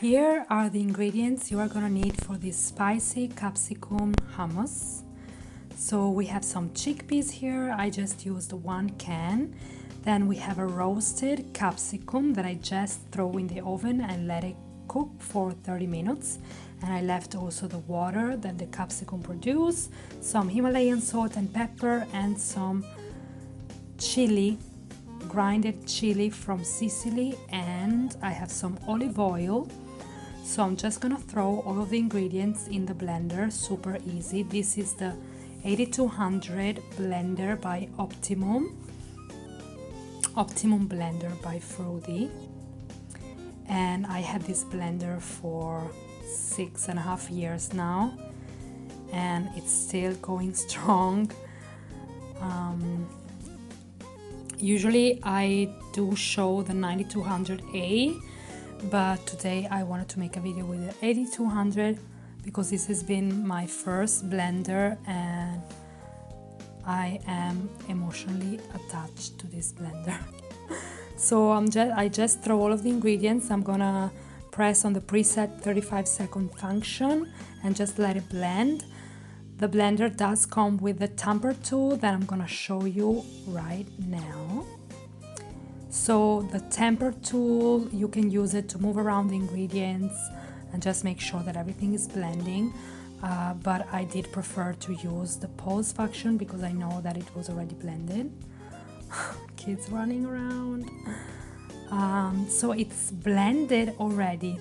Here are the ingredients you are gonna need for this spicy capsicum hummus. So we have some chickpeas here. I just used 1 can. Then we have a roasted capsicum that I just throw in the oven and let it cook for 30 minutes. And I left also the water that the capsicum produce, some Himalayan salt and pepper, and some chili, grinded chili from Sicily, and I have some olive oil. So I'm just gonna throw all of the ingredients in the blender, super easy. This is the 8200 blender by Optimum blender by Froothie, and I had this blender for 6.5 years now, and it's still going strong. Usually I do show the 9200A, but today I wanted to make a video with the 8200 because this has been my first blender and I am emotionally attached to this blender. So I just throw all of the ingredients. I'm gonna press on the preset 35-second function and just let it blend. The blender does come with the tamper tool that I'm gonna show you right now. So the tamper tool, you can use it to move around the ingredients and just make sure that everything is blending. But I did prefer to use the pause function because I know that it was already blended. Kids running around. So it's blended already,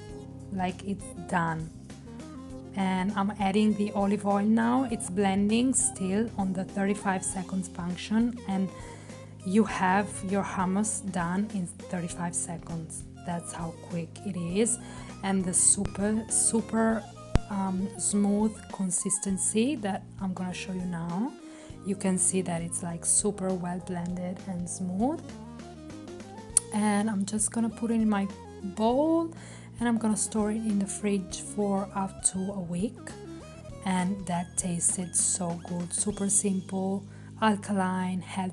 like it's done. And I'm adding the olive oil now. It's blending still on the 35 seconds function, and you have your hummus done in 35 seconds. That's how quick it is. And the super smooth consistency that I'm gonna show you now, you can see that it's like super well blended and smooth. And I'm just gonna put it in my bowl and I'm gonna store it in the fridge for up to a week. And that tasted so good, super simple, alkaline, healthy.